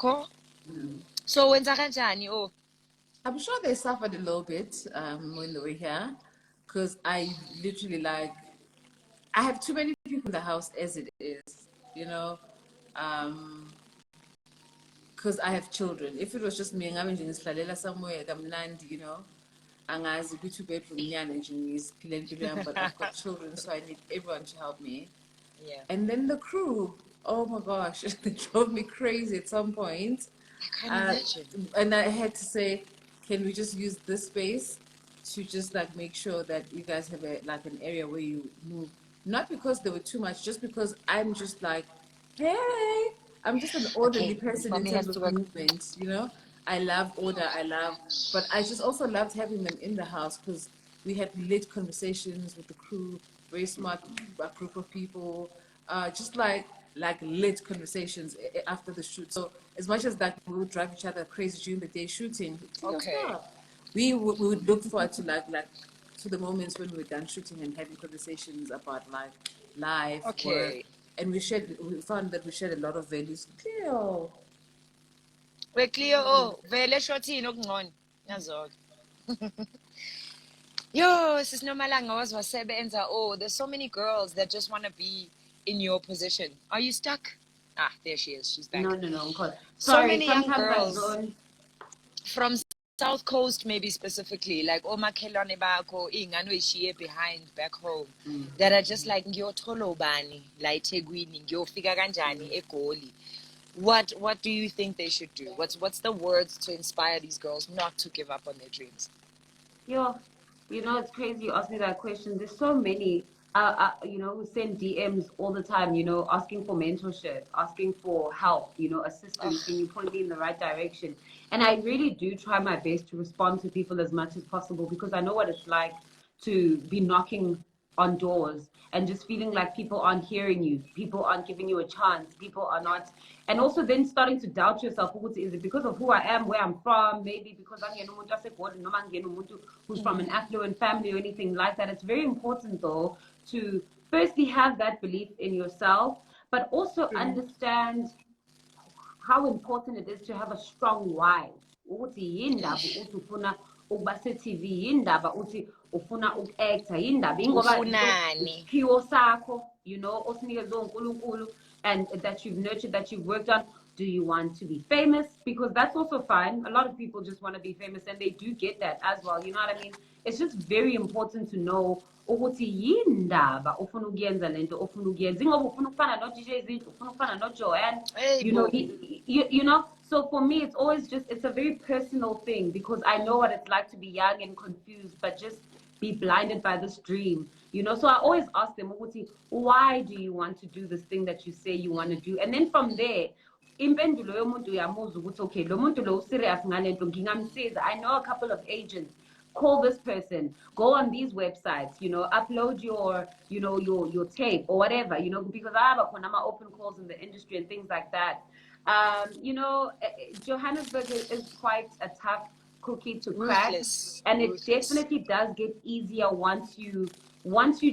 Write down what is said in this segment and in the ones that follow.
yakho. So wenza kanjani? Oh, I'm sure they suffered a little bit when they were here, because I literally like, I have too many people in the house as it is, you know, because I have children. If it was just me, I'm nje somewhere, kamnandi, you know, angazi kwi-two-bedroom nyana nje ngiziphile impilo yami, but I've got children, so I need everyone to help me. yeah. And then the crew, oh my gosh, they drove me crazy at some point. I can't imagine. And I had to say, can we just use this space to just like make sure that you guys have like an area where you move? Not because they were too much, just because I'm just like, hey, I'm just an orderly person in Mommy terms has to of work. movement, you know? I love order, but I just also loved having them in the house because we had lit conversations with the crew, very smart group of people, just like lit conversations after the shoot. So as much as that we would drive each other crazy during the day shooting, Okay. we would look forward to like to the moments when we're done shooting and having conversations about like life, work, Okay. and we found that we shared a lot of values. Cleo. We're clear. Oh, vele shortini okungcono. Yazona. Yo, sisinomalanga wazi wasebenza. Oh, there's so many girls that just want to be in your position. Are you stuck? Ah, there she is. She's back. No, God. So Sorry, many young sometimes girls from South Coast, maybe specifically, like omakhelwane bakho, ingane oyishiye behind back home, that are just like ngiyothola ubani la eThekwini, ngiyofika kanjani eGoli. What do you think they should do? What's the words to inspire these girls not to give up on their dreams? Yeah, you know, it's crazy you ask me that question. There's so many, you know, who send DMs all the time, you know, asking for mentorship, asking for help, you know, assistance. Can you point me in the right direction? And I really do try my best to respond to people as much as possible because I know what it's like to be knocking on doors and just feeling like people aren't hearing you, people aren't giving you a chance, people are not, and also then starting to doubt yourself. Is it because of who I am, where I'm from, maybe because I'm who's from an affluent family or anything like that. It's very important though to firstly have that belief in yourself, but also understand how important it is to have a strong why. Ukuthi yindaba uthi ufuna ukuba se-TV, yindaba uthi ufuna uku-actor, yindaba ingoba Ufunani. isiphiwo sakho, you know, osinikezwe uNkulunkulu, and that you've nurtured, that you've worked on. Do you want to be famous? Because that's also fine. A lot of people just want to be famous and they do get that as well. You know what I mean? It's just very important to know ukuthi yindaba ofuna ukuyenza lento ofuna ukuyenza ingoba ufuna ukufana no-DJ Zinhle, ufuna ukufana no-Joanne, you know, you know. So for me, it's always just, it's a very personal thing because I know what it's like to be young and confused, but just be blinded by this dream, you know. So I always ask them, why do you want to do this thing that you say you want to do? And then from there, impendulo yomuntu uyamuzwa ukuthi okay, lo muntu lo serious ngalento ngingamsiza. I know a couple of agents. Call this person, go on these websites, you know, upload your, you know, your tape or whatever, you know, because I have open calls in the industry and things like that. You know, Johannesburg is quite a tough cookie to crack, and it definitely does get easier once you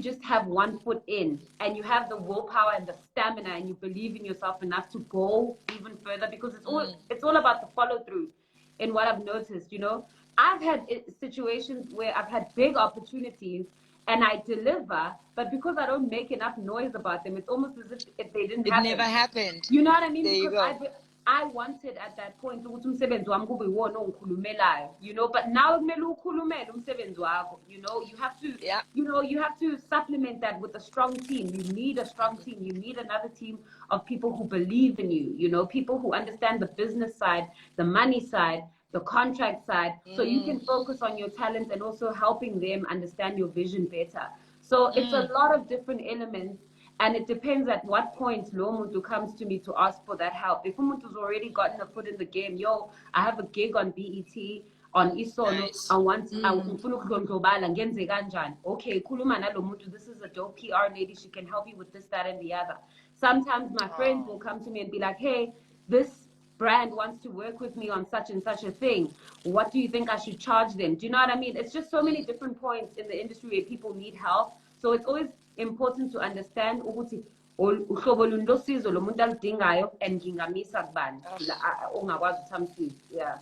just have one foot in and you have the willpower and the stamina and you believe in yourself enough to go even further, because it's all about the follow through. In what I've noticed, you know, I've had situations where I've had big opportunities and I deliver, but because I don't make enough noise about them, it's almost as if they didn't happen. It never happened. You know what I mean? There you go. I wanted at that point, you know, but now you know, you have to, you know, you have to supplement that with a strong team. You need a strong team. You need another team of people who believe in you, you know, people who understand the business side, the money side, the contract side, so you can focus on your talents and also helping them understand your vision better. So it's a lot of different elements, and it depends at what point lo muntu comes to me to ask for that help. If umuntu's already gotten a foot in the game, yo, I have a gig on BET, on Isono, I want okay, kuluma nalo muntu, this is a dope PR lady, she can help you with this, that, and the other. Sometimes my friends will come to me and be like, hey, this brand wants to work with me on such and such a thing. What do you think I should charge them? Do you know what I mean? It's just so many different points in the industry where people need help. So it's always important to understand uhlobo luni losizo lo muntu aludingayo and ngingamisa kubani ongakwazi ukuthi amsize. Yeah.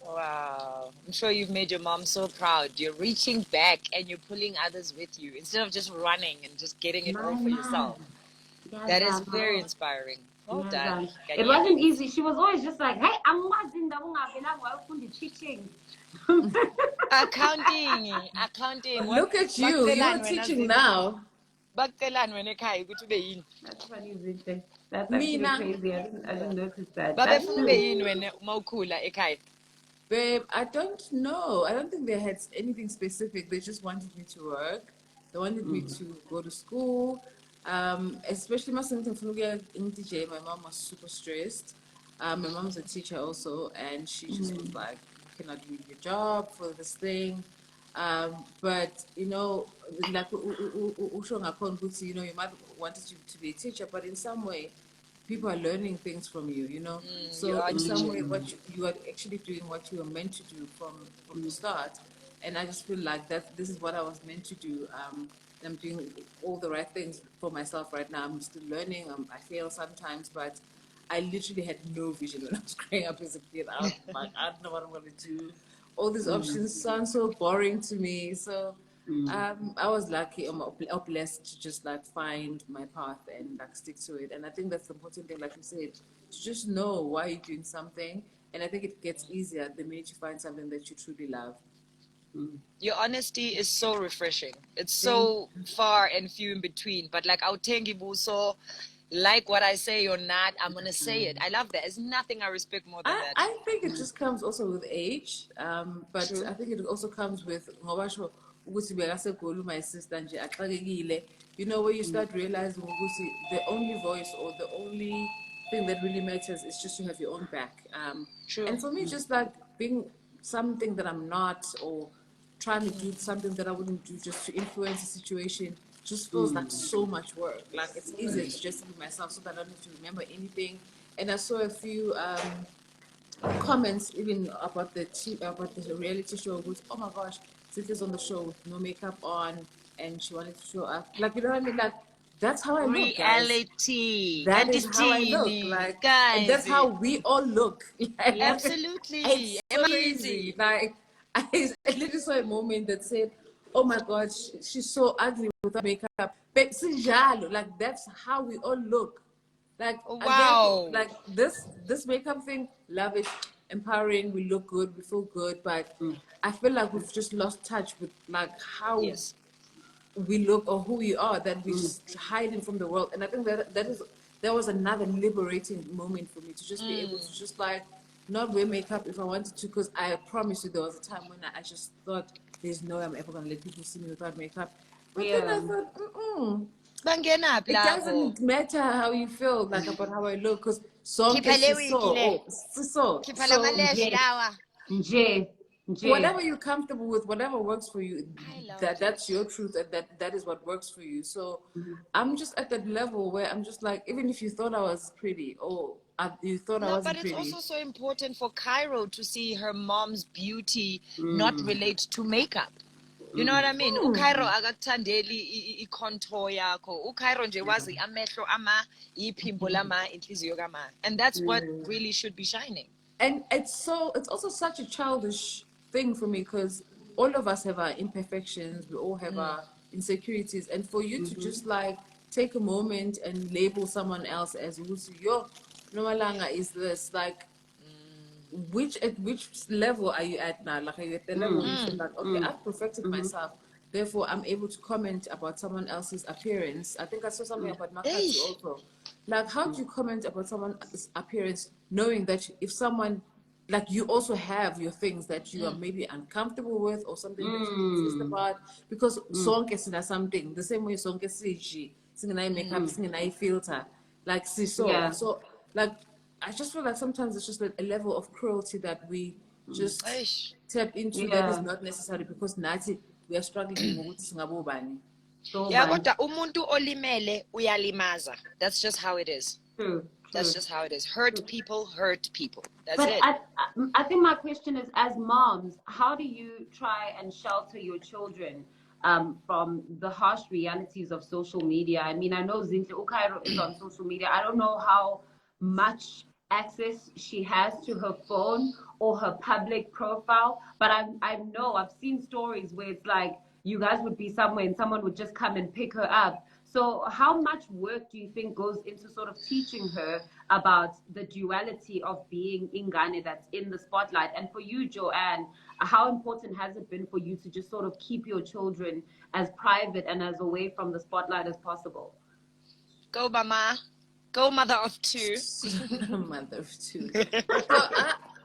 Wow. I'm sure you've made your mom so proud. You're reaching back and you're pulling others with you instead of just running and just getting it all for yourself. That is very inspiring. Well done. It wasn't easy. She was always just like, hey, I'm teaching. Accounting. Look at you. You're teaching now. That's funny, Zinhle. That's actually crazy. I didn't notice that. Babe, I don't know. I don't think they had anything specific. They just wanted me to work. They wanted me to go to school. Especially my mom was super stressed. My mom's a teacher also, and she just was like, you cannot leave your job for this thing. But you know, like you know, your mother wanted you to be a teacher, but in some way, people are learning things from you, you know. So in some way, what you are actually doing what you were meant to do from the start. And I just feel like that this is what I was meant to do. I'm doing all the right things for myself right now. I'm still learning. I fail sometimes, but I literally had no vision when I was growing up as a kid. I was like, I don't know what I'm going to do. All these options sound so boring to me. So I was lucky or blessed to just like find my path and like stick to it. And I think that's the important thing, like you said, to just know why you're doing something. And I think it gets easier the minute you find something that you truly love. Your honesty is so refreshing. It's so far and few in between. But like so like what I say or not, I'm gonna say it. I love that. There's nothing I respect more than that. I think it just comes also with age. But true. I think it also comes with my sister, you know, where you start realizing the only voice or the only thing that really matters is just to have your own back. True. And for me, just like being something that I'm not, or trying to do something that I wouldn't do just to influence the situation, just feels like so much work. Like it's easier to just be myself so that I don't have to remember anything. And I saw a few comments even about the reality show with, oh my gosh, Zinhle's on the show with no makeup on and she wanted to show up. Like, you know what I mean? Like, that's how I look, reality. That is how I look. Like, guys, and that's how we all look. Like, absolutely. It's so crazy. Like, I literally saw a moment that said, oh my God, she's so ugly without makeup. But like, that's how we all look. Like, wow. Again, like this makeup thing, love it, empowering, we look good, we feel good, but I feel like we've just lost touch with like how we look or who we are, that we're just hiding from the world. And I think that was another liberating moment for me to just be able to just like not wear makeup if I wanted to, because I promise you there was a time when I just thought there's no way I'm ever gonna let people see me without makeup. But then I thought, it doesn't matter how you feel like about how I look, because whatever you're comfortable with, whatever works for you, that's your truth, and that is what works for you. So I'm just at that level where I'm just like, even if you thought I was pretty or you thought I wasn't pretty. But it's also so important for Cairo to see her mom's beauty not relate to makeup. You know what I mean? UCairo akakuthandeli icontour yakho. UCairo nje wazi amehlo ama iphimbo lama inhliziyo kama. And that's what really should be shining. And it's also such a childish thing for me, because all of us have our imperfections, we all have our insecurities, and for you to just like take a moment and label someone else as yo Nomalanga is this, like at which level are you at now? Like, are you at the level where you feel like, okay, I've perfected myself, therefore I'm able to comment about someone else's appearance. I think I saw something about Makhadzi also. Like, how do you comment about someone's appearance knowing that if someone, like, you also have your things that you are maybe uncomfortable with or something that you insist about? Because sonke sina something, the same way sonke siji, singenai makeup, singenai filter, like so like, I just feel like sometimes it's just a level of cruelty that we just tap into that is not necessary, because Nazi, we are struggling with singabobani. Kodwa umuntu olimele uyalimaza. That's just how it is. True. That's just how it is. Hurt people. That's but it. I think my question is, as moms, how do you try and shelter your children from the harsh realities of social media. I mean, I know Zinhle Ukairo is on social media. I don't know how much access she has to her phone or her public profile, but I know I've seen stories where it's like you guys would be somewhere and someone would just come and pick her up. So how much work do you think goes into sort of teaching her about the duality of being Ingane that's in the spotlight? And for you, Joanne, how important has it been for you to just sort of keep your children as private and as away from the spotlight as possible? Go, Mama. Go, mother of two. Mother of two. So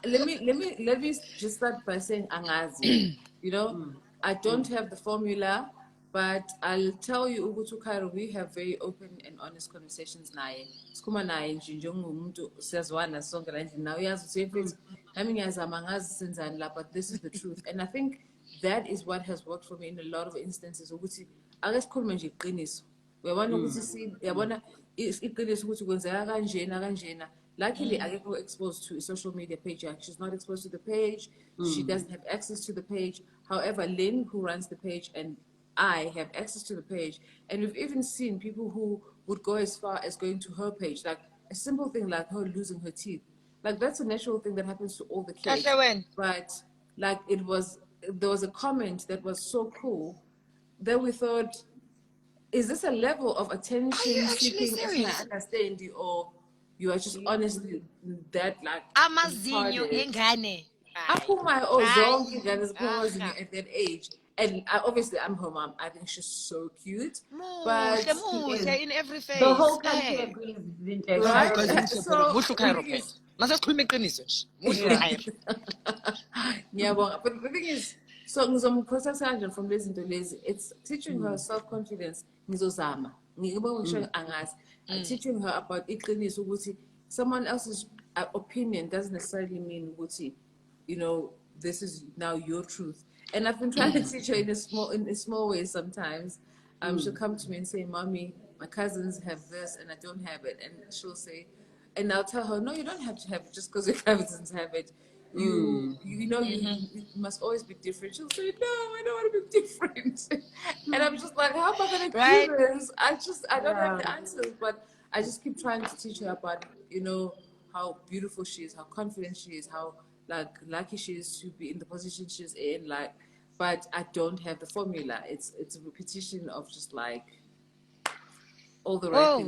let me just start by saying angazi. You know, I don't have the formula, but I'll tell you, Ugutu Cairo, we have very open and honest conversations naye. Skuma naye njengomuntu siyazwana sonke la endlini. Now uyazi ukuthi nami ngiyazama senzani la, but this is the truth. And I think that is what has worked for me in a lot of instances. Ukuthi ake sikhulume nje iqiniso. Uyabona ukuthi yabona iqiniso ukuthi kwenzeka kanjena kanjena. Luckily, I get exposed to a social media page. She's not exposed to the page. She doesn't have access to the page. However, Lynn, who runs the page, and I have access to the page. And we've even seen people who would go as far as going to her page. Like a simple thing like her losing her teeth. Like that's a natural thing that happens to all the kids. But like there was a comment that was so cool that we thought, is this a level of attention seeking? Can I understand you, or you are just honestly that like Amazinyo engane. At that age, and obviously I'm her mom. I think she's so cute, but in every face. The whole country agrees. Right? So, yeah, but the thing is, so from it's teaching her self-confidence. Teaching her about someone else's opinion doesn't necessarily mean you know, this is now your truth. And I've been trying to teach her in a small way sometimes. She'll come to me and say, "Mommy, my cousins have this and I don't have it." And she'll say, and I'll tell her, "No, you don't have to have it just because your cousins have it. You know, you must always be different." She'll say, "No, I don't want to be different." And I'm just like, how am I going to do this? I don't have the answers, but I just keep trying to teach her about, you know, how beautiful she is, how confident she is, how like lucky she is to be in the position she's in. Like, but I don't have the formula. It's a repetition of just like all the right things.